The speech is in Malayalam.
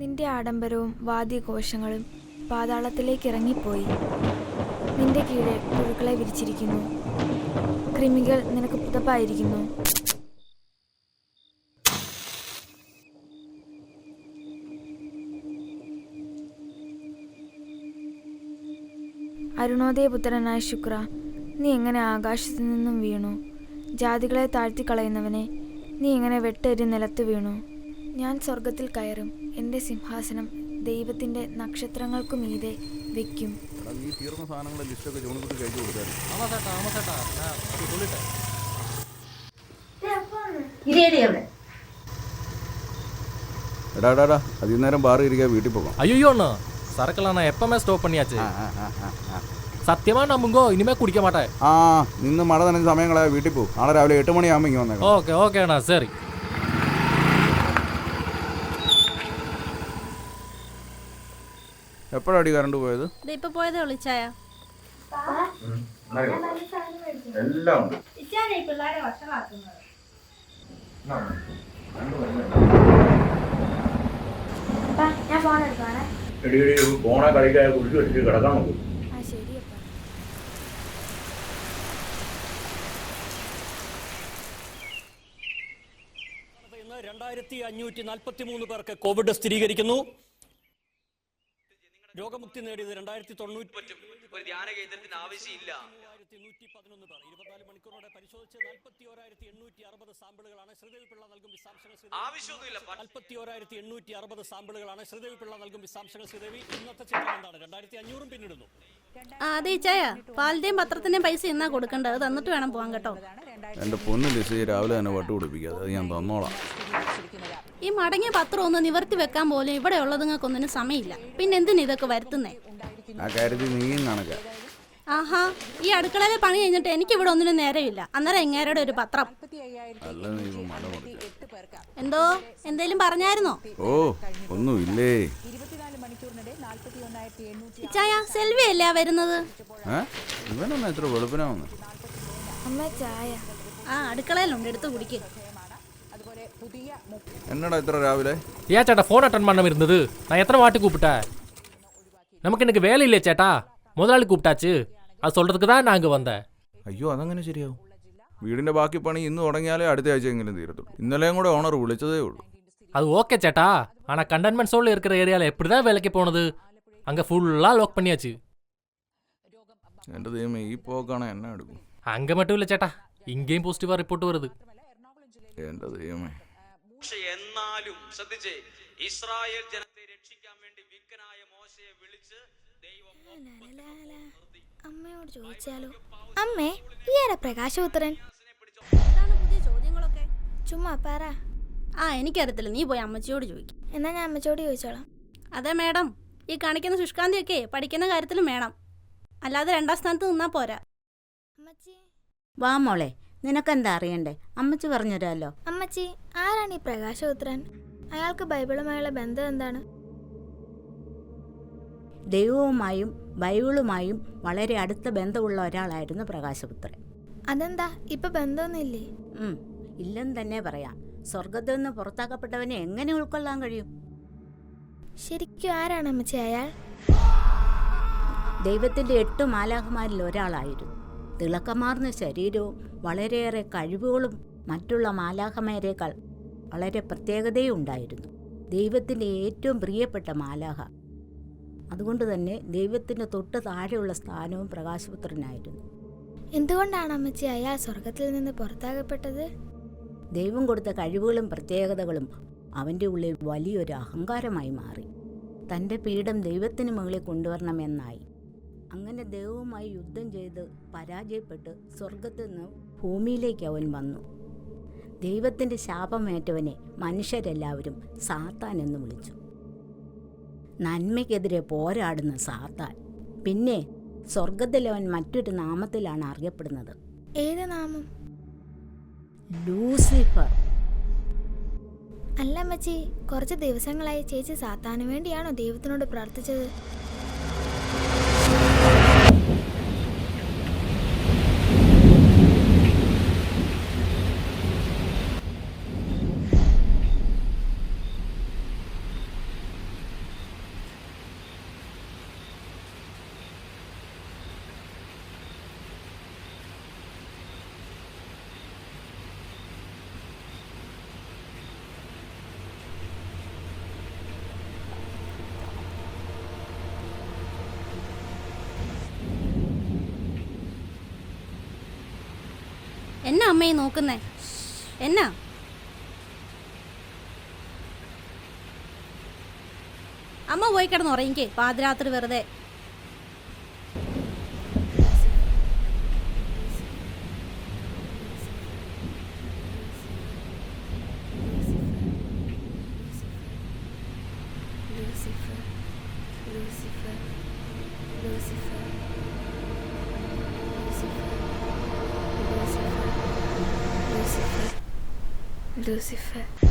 നിന്റെ ആഡംബരവും വാദ്യഘോഷങ്ങളും പാതാളത്തിലേക്ക് ഇറങ്ങിപ്പോയി. നിന്റെ കീഴെ പുഴുക്കളെ വിരിച്ചിരിക്കുന്നു. കൃമികൾ നിനക്ക് പുതപ്പായിരിക്കുന്നു. അരുണോദയപുത്രനായ ശുക്ര, നീ എങ്ങനെ ആകാശത്തു നിന്നും വീണു? ജാതികളെ താഴ്ത്തിക്കളയുന്നവനെ, നീ എങ്ങനെ വെട്ടേരി നിലത്ത് വീണു? ഞാൻ സ്വർഗത്തിൽ കയറും. എൻ്റെ സിംഹാസനം ദൈവത്തിൻ്റെ നക്ഷത്രങ്ങൾക്കു മീതെ വയ്ക്കും. അതിനേരം ബാറി ഇരിക്കാ വീട്ടിൽ പോകാം. ஐயோ அண்ணா சரக்கெல்லாம் நான் எப்பவுமே ஸ்டாப் பண்ணியாச்சு. സത്യമാ നമ്പുങ്കോ ഇനിമേ കുടിക്കാൻ മാട്ടേ. നിന്ന് മഴ നനഞ്ഞ സമയം കളയാ, വീട്ടിൽ പോകും. നാളെ രാവിലെ 8 മണിയാകുമ്പോൾ ഇങ്ങനെ വന്നേക്കാം. ഓക്കെ ഓക്കെ അണ്ണാ, ശരി. എപ്പോഴാടി കറണ്ട് പോയത്? ഇപ്പൊ പോയതേ ഉള്ളു. ചായ ഞാൻ ഫോൺ എടുക്കാണേ. ഫോണെ കളിക്കാൻ കുടിച്ചു വെച്ചിട്ട് കിടക്കാൻ നോക്കും. ശരിയപ്പാ. 2543 പേർക്ക് കോവിഡ് സ്ഥിരീകരിക്കുന്നു. രോഗമുക്തി നേടിയത് 2090 പറ്റും. ഒരു ധ്യാന കേന്ദ്രത്തിന് ആവശ്യമില്ല. 111 പേർ 24 മണിക്കൂറോടെ പരിശോധിച്ച് 41,860 സാമ്പിളുകളാണ്. ശ്രീദേവി പിള്ള നൽകും വിശദാംശങ്ങൾ. ആവശ്യമൊന്നുമില്ല. 41,860 സാമ്പിളുകളാണ്. ശ്രീദേവി പിള്ള നൽകും വിശദാംശങ്ങൾ. ശ്രീദേവി, ഇന്നത്തെ ചിത്രം എന്താണ്? 2500 പിന്നിടുന്നു. അതെ ചായ, പാലിന്റെയും പത്രത്തിന്റെയും പൈസ എന്നാ കൊടുക്കേണ്ടത്? തന്നിട്ട് വേണം പോവാൻ കേട്ടോ. എന്റെ പൊന്നു ലിസി, രാവിലെ തന്നെ വട്ട് പിടിപ്പിക്കാതെ, അത് ഞാൻ തന്നോളാം. ഈ മടങ്ങിയ പത്രം ഒന്ന് നിവർത്തി വെക്കാൻ പോലും ഇവിടെ ഉള്ളതുങ്ങൾക്കൊന്നിനും സമയമില്ല. പിന്നെ എന്തിനാ ഇതൊക്കെ വരുത്തുന്നേ? ആ കാര്യത്തിൽ നീയും കണക്ക. ആഹാ, ഈ അടുക്കളയിലെ പണി കഴിഞ്ഞിട്ട് എനിക്ക് ഇവിടെ ഒന്നിനും നേരമില്ല. അന്നേരം എങ്ങേരുടെ ഒരു പത്രം. എന്തോ എന്തേലും പറഞ്ഞായിരുന്നോ? ഓ, ഒന്നുമില്ലേ. ചായ, സെൽവി അല്ലേ വരുന്നത്? ഇവനൊന്നും എത്ര വെളുപ്പിനാ വന്ന്? അമ്മ ചായ. അടുക്കളയിലുണ്ട്, എടുത്ത് കുടിക്ക്. എന്നടാ ഇത്ര രാവിലെ? ஏன் சேட்டா ஃபோன் அட்டன் பண்ண இருந்தது? நான் எத்தனை வாட்டி கூப்பிட்டேன்? நமக்கு எனக்கு வேலை இல்லையே சேட்டா. முதலாளி கூப்பிட்டாச்சு, அது சொல்றதுக்கு தான் நான் இங்கே வந்தேன். അയ്യോ, അതങ്ങനെ ശരിയാവും. വീടിന്റെ ബാക്കി പണി ഇന്ന് തുടങ്ങിയാലേ അടുത്ത ആഴ്ച എങ്കിലും തീരത്തുള്ളൂ. ഇന്നലെയും കൂടെ ഓണർ വിളിച്ചതേ ഉള്ളൂ. அது ஓகே சேட்டா, ஆனால் கண்டெய்ன்மெண்ட் சோனில் இருக்கிற ஏரியாவில் எப்படி தான் வேலைக்கு போனது? அங்கே ஃபுல்லாக லாக் பண்ணியாச்சு. എൻ്റെ ദൈവമേ, ഈ പോക്കാണ് എന്നെ എടുക്കും. அங்கே மட்டும் இல்லை சேட்டா, இங்கேயும் പോസിറ്റീവാக റിപ്പോർട്ട് വരുത്. എൻ്റെ ദൈവമേ. പക്ഷെ എന്നാലും ശ്രദ്ധിച്ചേ, ഇസ്രായേൽ ജനത്തെ രക്ഷിക്കാൻ വേണ്ടി വിക്കനായ മോശയെ വിളിച്ച് ദൈവം അമ്മയോട് ചോദിച്ചാലോ? അമ്മേ, ഈ ആരാ പ്രകാശപുത്രൻ? പുതിയ ചോദ്യങ്ങളൊക്കെ ചുമ്മാ പറ. എനിക്കറിയത്തില്ല, നീ പോയി അമ്മച്ചിയോട് ചോദിക്കും. എന്നാ ഞാൻ അമ്മച്ചോട് ചോദിച്ചോളാം. അതെ മേഡം, ഈ കാണിക്കുന്ന ശുഷ്കാന്തിയൊക്കെ പഠിക്കുന്ന കാര്യത്തിലും വേണം, അല്ലാതെ 2ാം സ്ഥാനത്ത് നിന്നാ പോരാ. അമ്മച്ചി വാ മോളെ, നിനക്കെന്താ അറിയണ്ടേ? അമ്മച്ചി പറഞ്ഞുതരാമല്ലോ. അമ്മച്ചി, ആരാണ് ഈ പ്രകാശപുത്രൻ? അയാൾക്ക് ബൈബിളുമായുള്ള ബന്ധം എന്താണ്? ദൈവവുമായും ബൈബിളുമായും വളരെ അടുത്ത ബന്ധമുള്ള ഒരാളായിരുന്നു പ്രകാശപുത്രൻ. അതെന്താ, ഇപ്പൊ ബന്ധമൊന്നുമില്ലേ? ഇല്ലെന്ന് തന്നെ പറയാം. സ്വർഗത്തിൽ നിന്ന് പുറത്താക്കപ്പെട്ടവനെ എങ്ങനെ ഉൾക്കൊള്ളാൻ കഴിയും? ശരിക്കും ആരാണ് അമ്മച്ചി അയാൾ? ദൈവത്തിൻ്റെ 8 മാലാഖമാരിൽ ഒരാളായിരുന്നു. തിളക്കമാർന്ന ശരീരവും വളരെയേറെ കഴിവുകളും മറ്റുള്ള മാലാഖമാരേക്കാൾ വളരെ പ്രത്യേകതയും ഉണ്ടായിരുന്നു. ദൈവത്തിൻ്റെ ഏറ്റവും പ്രിയപ്പെട്ട മാലാഖ. അതുകൊണ്ട് തന്നെ ദൈവത്തിൻ്റെ തൊട്ട് താഴെയുള്ള സ്ഥാനവും പ്രകാശപുത്രനായിരുന്നു. എന്തുകൊണ്ടാണ് അമ്മച്ചി അയാൾ സ്വർഗത്തിൽ നിന്ന് പുറത്താക്കപ്പെട്ടത്? ദൈവം കൊടുത്ത കഴിവുകളും പ്രത്യേകതകളും അവൻ്റെ ഉള്ളിൽ വലിയൊരു അഹങ്കാരമായി മാറി. തൻ്റെ പീഠം ദൈവത്തിന് മുകളിൽ കൊണ്ടുവരണമെന്നായി. അങ്ങനെ ദൈവവുമായി യുദ്ധം ചെയ്ത് പരാജയപ്പെട്ട് സ്വർഗത്തിൽ നിന്ന് ഭൂമിയിലേക്ക് അവൻ വന്നു. ദൈവത്തിൻ്റെ ശാപമേറ്റവനെ മനുഷ്യരെല്ലാവരും സാത്താൻ എന്ന് വിളിച്ചു. നന്മയ്ക്കെതിരെ പോരാടുന്ന സാത്താൻ. പിന്നെ സ്വർഗത്തിൽ അവൻ മറ്റൊരു നാമത്തിലാണ് അറിയപ്പെടുന്നത്. ഏത് നാമം? ലൂസിഫർ. അല്ല അമ്മച്ചി, കുറച്ച് ദിവസങ്ങളായി ചേച്ചി സാത്താന് വേണ്ടിയാണോ ദൈവത്തിനോട് പ്രാർത്ഥിച്ചത്? അമ്മയെ നോക്കുന്നേ? എന്നാ അമ്മ പോയി കിടന്ന് ഉറങ്ങിക്കേ, പാതിരാത്രി വെറുതെ. Lucifer.